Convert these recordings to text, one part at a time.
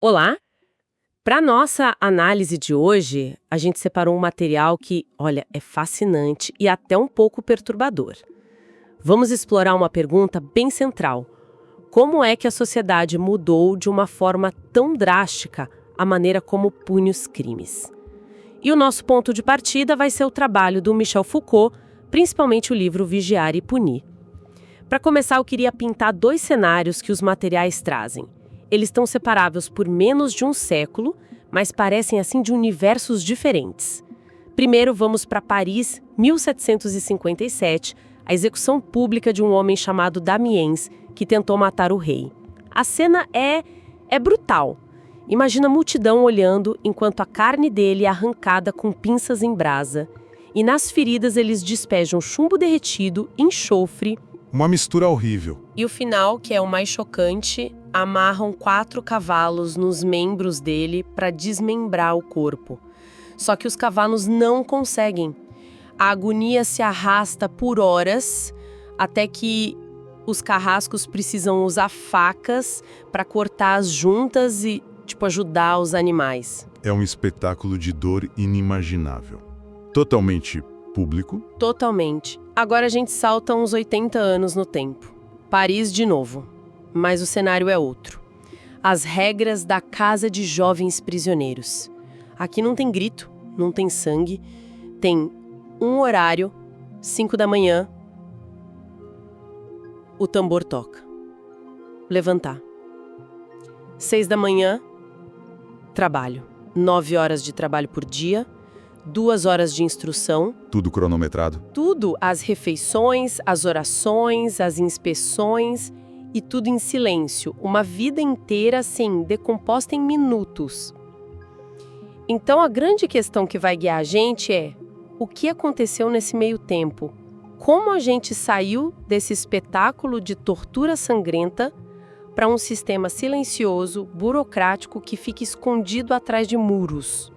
Olá! Para nossa análise de hoje, a gente separou um material que, olha, é fascinante e até um pouco perturbador. Vamos explorar uma pergunta bem central. Como é que a sociedade mudou de uma forma tão drástica a maneira como pune os crimes? E o nosso ponto de partida vai ser o trabalho do Michel Foucault, principalmente o livro Vigiar e Punir. Para começar, eu queria pintar dois cenários que os materiais trazem. Eles estão separáveis por menos de um século, mas parecem assim de universos diferentes. Primeiro, vamos para Paris, 1757, a execução pública de um homem chamado Damiens, que tentou matar o rei. A cena é brutal. Imagina a multidão olhando enquanto a carne dele é arrancada com pinças em brasa. E nas feridas eles despejam chumbo derretido, enxofre. Uma mistura horrível. E o final, que é o mais chocante, amarram 4 cavalos nos membros dele para desmembrar o corpo. Só que os cavalos não conseguem. A agonia se arrasta por horas, até que os carrascos precisam usar facas para cortar as juntas e, ajudar os animais. É um espetáculo de dor inimaginável. Totalmente público. Totalmente. Agora a gente salta uns 80 anos no tempo. Paris de novo. Mas o cenário é outro. As regras da Casa de Jovens Prisioneiros. Aqui não tem grito, não tem sangue. Tem um horário, 5 da manhã. O tambor toca. Levantar. 6 da manhã, trabalho. 9 horas de trabalho por dia. 2 horas de instrução. Tudo cronometrado. Tudo, as refeições, as orações, as inspeções e tudo em silêncio. Uma vida inteira, assim, decomposta em minutos. Então, a grande questão que vai guiar a gente é: o que aconteceu nesse meio tempo? Como a gente saiu desse espetáculo de tortura sangrenta para um sistema silencioso, burocrático, que fica escondido atrás de muros?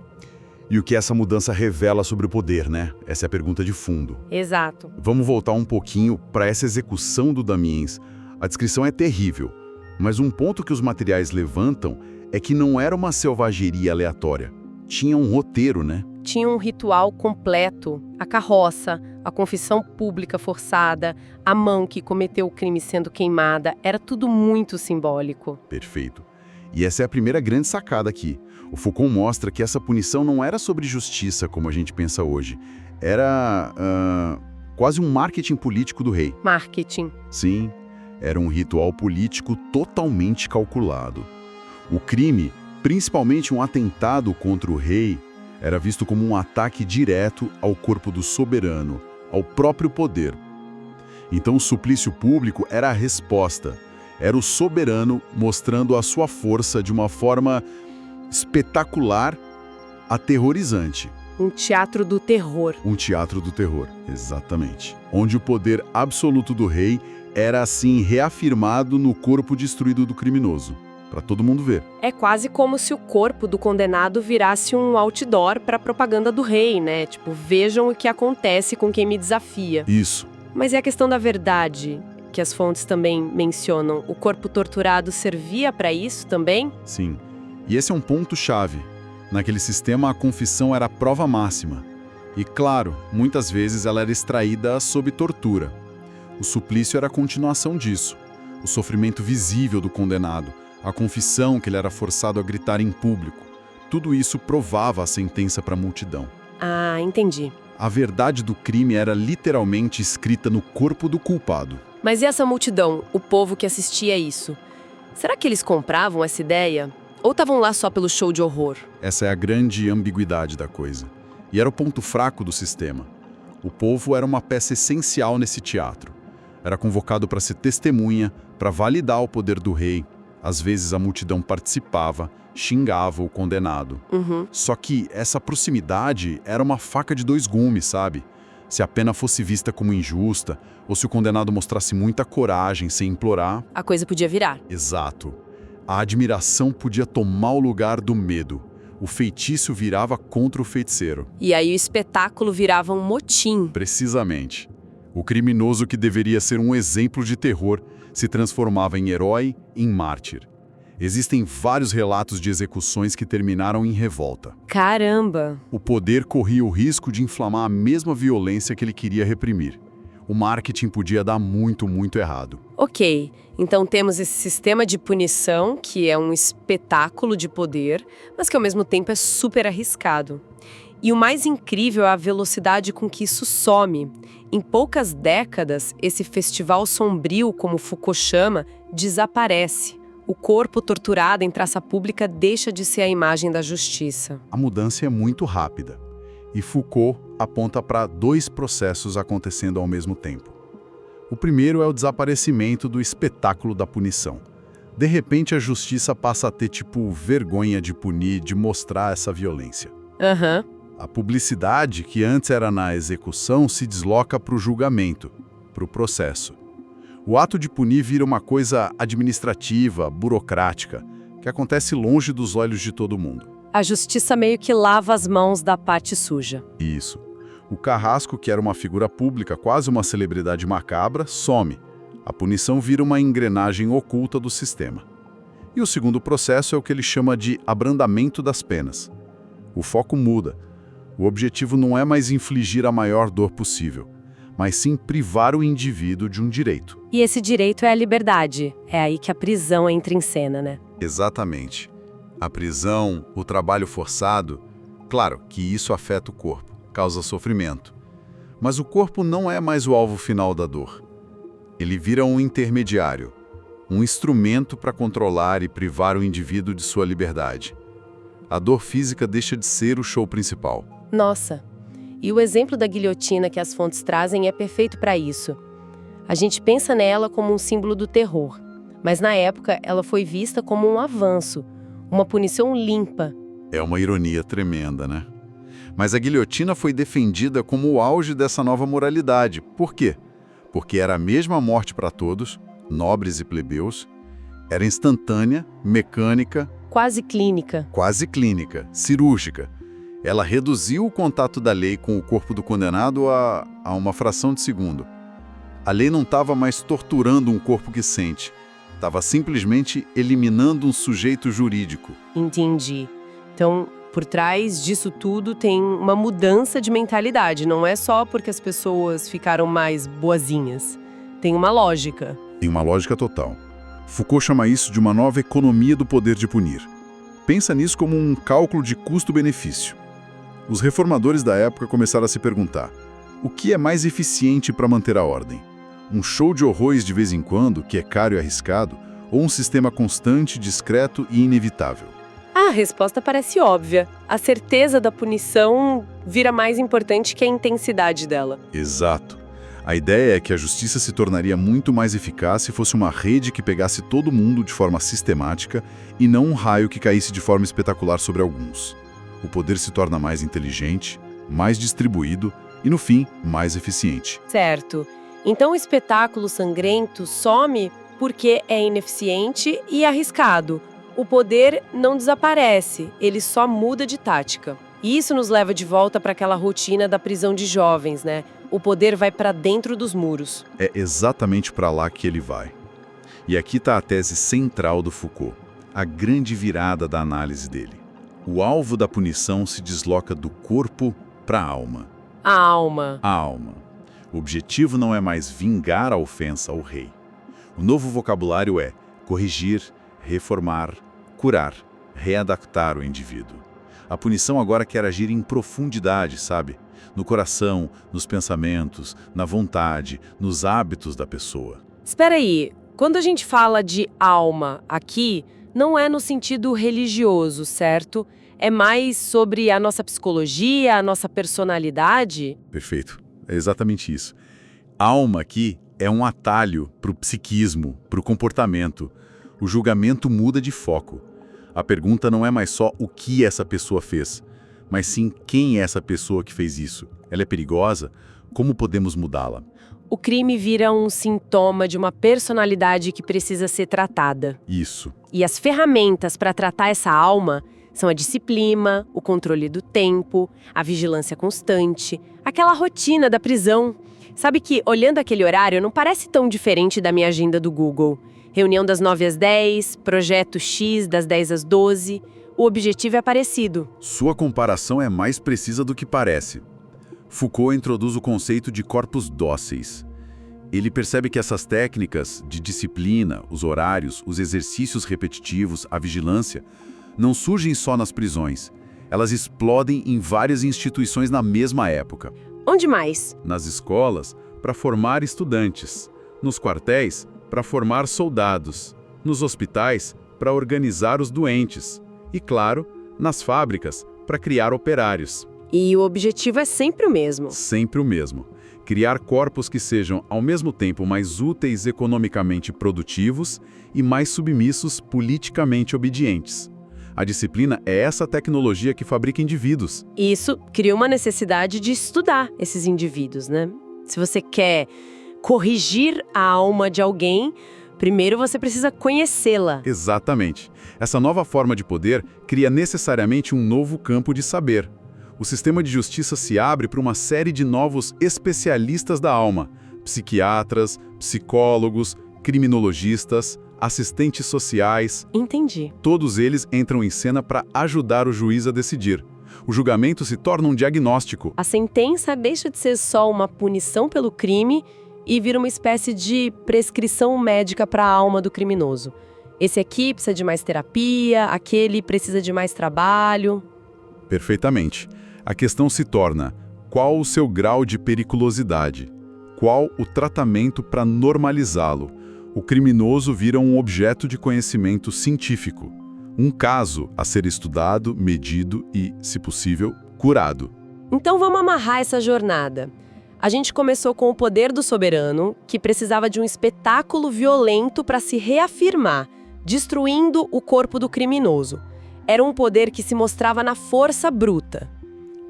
E o que essa mudança revela sobre o poder, né? Essa é a pergunta de fundo. Exato. Vamos voltar um pouquinho para essa execução do Damiens. A descrição é terrível, mas um ponto que os materiais levantam é que não era uma selvageria aleatória. Tinha um roteiro, né? Tinha um ritual completo. A carroça, a confissão pública forçada, a mão que cometeu o crime sendo queimada, era tudo muito simbólico. Perfeito. E essa é a primeira grande sacada aqui. O Foucault mostra que essa punição não era sobre justiça, como a gente pensa hoje. Era quase um marketing político do rei. Marketing. Sim, era um ritual político totalmente calculado. O crime, principalmente um atentado contra o rei, era visto como um ataque direto ao corpo do soberano, ao próprio poder. Então o suplício público era a resposta. Era o soberano mostrando a sua força de uma forma espetacular, aterrorizante. Um teatro do terror. Um teatro do terror, exatamente. Onde o poder absoluto do rei era assim reafirmado no corpo destruído do criminoso, para todo mundo ver. É quase como se o corpo do condenado virasse um outdoor para a propaganda do rei, né? Vejam o que acontece com quem me desafia. Isso. Mas é a questão da verdade, que as fontes também mencionam. O corpo torturado servia para isso também? Sim. E esse é um ponto-chave. Naquele sistema, a confissão era a prova máxima. E, claro, muitas vezes ela era extraída sob tortura. O suplício era a continuação disso. O sofrimento visível do condenado, a confissão que ele era forçado a gritar em público. Tudo isso provava a sentença para a multidão. Ah, entendi. A verdade do crime era literalmente escrita no corpo do culpado. Mas e essa multidão, o povo que assistia a isso? Será que eles compravam essa ideia? Ou estavam lá só pelo show de horror? Essa é a grande ambiguidade da coisa. E era o ponto fraco do sistema. O povo era uma peça essencial nesse teatro. Era convocado para ser testemunha, para validar o poder do rei. Às vezes a multidão participava, xingava o condenado. Só que essa proximidade era uma faca de 2 gumes, sabe? Se a pena fosse vista como injusta, ou se o condenado mostrasse muita coragem sem implorar... A coisa podia virar. Exato. A admiração podia tomar o lugar do medo. O feitiço virava contra o feiticeiro. E aí o espetáculo virava um motim. Precisamente. O criminoso que deveria ser um exemplo de terror se transformava em herói, em mártir. Existem vários relatos de execuções que terminaram em revolta. Caramba! O poder corria o risco de inflamar a mesma violência que ele queria reprimir. O marketing podia dar muito, muito errado. Ok, então temos esse sistema de punição, que é um espetáculo de poder, mas que ao mesmo tempo é super arriscado. E o mais incrível é a velocidade com que isso some. Em poucas décadas, esse festival sombrio, como Foucault chama, desaparece. O corpo torturado em praça pública deixa de ser a imagem da justiça. A mudança é muito rápida. E Foucault aponta para 2 processos acontecendo ao mesmo tempo. O primeiro é o desaparecimento do espetáculo da punição. De repente, a justiça passa a ter, vergonha de punir, de mostrar essa violência. A publicidade, que antes era na execução, se desloca para o julgamento, para o processo. O ato de punir vira uma coisa administrativa, burocrática, que acontece longe dos olhos de todo mundo. A justiça meio que lava as mãos da parte suja. Isso. O carrasco, que era uma figura pública, quase uma celebridade macabra, some. A punição vira uma engrenagem oculta do sistema. E o segundo processo é o que ele chama de abrandamento das penas. O foco muda. O objetivo não é mais infligir a maior dor possível, mas sim privar o indivíduo de um direito. E esse direito é a liberdade. É aí que a prisão entra em cena, né? Exatamente. A prisão, o trabalho forçado, claro que isso afeta o corpo, causa sofrimento. Mas o corpo não é mais o alvo final da dor. Ele vira um intermediário, um instrumento para controlar e privar o indivíduo de sua liberdade. A dor física deixa de ser o show principal. Nossa, e o exemplo da guilhotina que as fontes trazem é perfeito para isso. A gente pensa nela como um símbolo do terror, mas na época ela foi vista como um avanço, uma punição limpa. É uma ironia tremenda, né? Mas a guilhotina foi defendida como o auge dessa nova moralidade. Por quê? Porque era a mesma morte para todos, nobres e plebeus, era instantânea, mecânica, Quase clínica. cirúrgica. Ela reduziu o contato da lei com o corpo do condenado a uma fração de segundo. A lei não estava mais torturando um corpo que sente, estava simplesmente eliminando um sujeito jurídico. Entendi. Então, por trás disso tudo tem uma mudança de mentalidade. Não é só porque as pessoas ficaram mais boazinhas. Tem uma lógica. Tem uma lógica total. Foucault chama isso de uma nova economia do poder de punir. Pensa nisso como um cálculo de custo-benefício. Os reformadores da época começaram a se perguntar: o que é mais eficiente para manter a ordem? Um show de horrores de vez em quando, que é caro e arriscado, ou um sistema constante, discreto e inevitável? A resposta parece óbvia. A certeza da punição vira mais importante que a intensidade dela. Exato. A ideia é que a justiça se tornaria muito mais eficaz se fosse uma rede que pegasse todo mundo de forma sistemática e não um raio que caísse de forma espetacular sobre alguns. O poder se torna mais inteligente, mais distribuído e, no fim, mais eficiente. Certo. Então o espetáculo sangrento some porque é ineficiente e arriscado. O poder não desaparece, ele só muda de tática. E isso nos leva de volta para aquela rotina da prisão de jovens, né? O poder vai para dentro dos muros. É exatamente para lá que ele vai. E aqui está a tese central do Foucault, a grande virada da análise dele. O alvo da punição se desloca do corpo para a alma. A alma. A alma. O objetivo não é mais vingar a ofensa ao rei. O novo vocabulário é corrigir, reformar, curar, readaptar o indivíduo. A punição agora quer agir em profundidade, sabe? No coração, nos pensamentos, na vontade, nos hábitos da pessoa. Espera aí, quando a gente fala de alma aqui, não é no sentido religioso, certo? É mais sobre a nossa psicologia, a nossa personalidade? Perfeito, é exatamente isso. Alma aqui é um atalho para o psiquismo, para o comportamento. O julgamento muda de foco. A pergunta não é mais só o que essa pessoa fez, mas sim quem é essa pessoa que fez isso. Ela é perigosa? Como podemos mudá-la? O crime vira um sintoma de uma personalidade que precisa ser tratada. Isso. E as ferramentas para tratar essa alma são a disciplina, o controle do tempo, a vigilância constante, aquela rotina da prisão. Sabe que, olhando aquele horário, não parece tão diferente da minha agenda do Google. Reunião das 9 às 10, projeto X das 10 às 12. O objetivo é parecido. Sua comparação é mais precisa do que parece. Foucault introduz o conceito de corpos dóceis. Ele percebe que essas técnicas de disciplina, os horários, os exercícios repetitivos, a vigilância, não surgem só nas prisões. Elas explodem em várias instituições na mesma época. Onde mais? Nas escolas, para formar estudantes. Nos quartéis, para formar soldados. Nos hospitais, para organizar os doentes. E, claro, nas fábricas, para criar operários. E o objetivo é sempre o mesmo. Sempre o mesmo. Criar corpos que sejam, ao mesmo tempo, mais úteis economicamente produtivos e mais submissos politicamente obedientes. A disciplina é essa tecnologia que fabrica indivíduos. Isso cria uma necessidade de estudar esses indivíduos, né? Se você quer corrigir a alma de alguém, primeiro você precisa conhecê-la. Exatamente. Essa nova forma de poder cria necessariamente um novo campo de saber. O sistema de justiça se abre para uma série de novos especialistas da alma, psiquiatras, psicólogos, criminologistas, assistentes sociais. Entendi. Todos eles entram em cena para ajudar o juiz a decidir. O julgamento se torna um diagnóstico. A sentença deixa de ser só uma punição pelo crime e vira uma espécie de prescrição médica para a alma do criminoso. Esse aqui precisa de mais terapia, aquele precisa de mais trabalho. Perfeitamente. A questão se torna: qual o seu grau de periculosidade? Qual o tratamento para normalizá-lo? O criminoso vira um objeto de conhecimento científico. Um caso a ser estudado, medido e, se possível, curado. Então vamos amarrar essa jornada. A gente começou com o poder do soberano, que precisava de um espetáculo violento para se reafirmar, destruindo o corpo do criminoso. Era um poder que se mostrava na força bruta.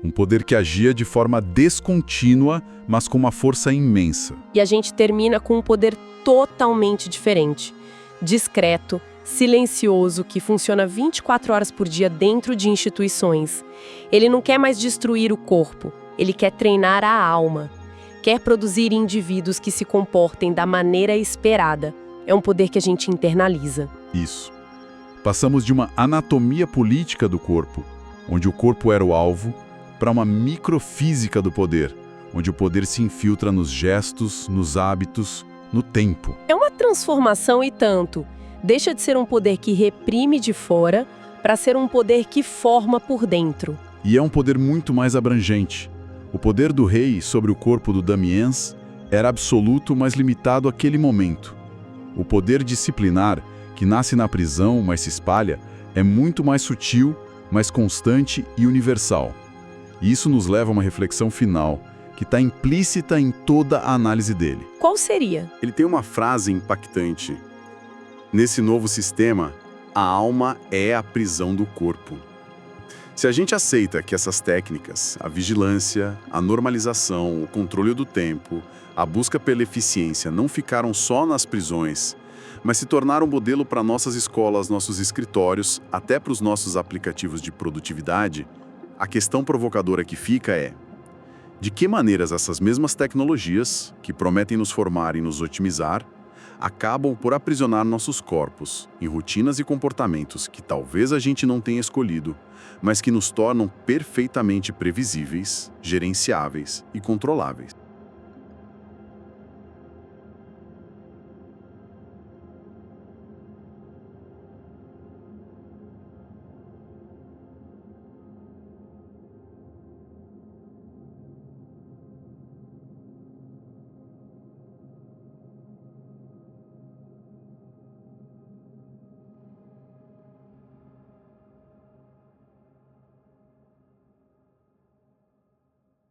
Um poder que agia de forma descontínua, mas com uma força imensa. E a gente termina com um poder totalmente diferente. Discreto, silencioso, que funciona 24 horas por dia dentro de instituições. Ele não quer mais destruir o corpo, ele quer treinar a alma. Quer produzir indivíduos que se comportem da maneira esperada. É um poder que a gente internaliza. Isso. Passamos de uma anatomia política do corpo, onde o corpo era o alvo, para uma microfísica do poder, onde o poder se infiltra nos gestos, nos hábitos, no tempo. É uma transformação e tanto. Deixa de ser um poder que reprime de fora para ser um poder que forma por dentro. E é um poder muito mais abrangente. O poder do rei sobre o corpo do Damiens era absoluto, mas limitado àquele momento. O poder disciplinar, que nasce na prisão, mas se espalha, é muito mais sutil, mais constante e universal. E isso nos leva a uma reflexão final, que está implícita em toda a análise dele. Qual seria? Ele tem uma frase impactante. Nesse novo sistema, a alma é a prisão do corpo. Se a gente aceita que essas técnicas, a vigilância, a normalização, o controle do tempo, a busca pela eficiência não ficaram só nas prisões, mas se tornaram modelo para nossas escolas, nossos escritórios, até para os nossos aplicativos de produtividade, a questão provocadora que fica é: de que maneiras essas mesmas tecnologias, que prometem nos formar e nos otimizar, acabam por aprisionar nossos corpos em rotinas e comportamentos que talvez a gente não tenha escolhido, mas que nos tornam perfeitamente previsíveis, gerenciáveis e controláveis.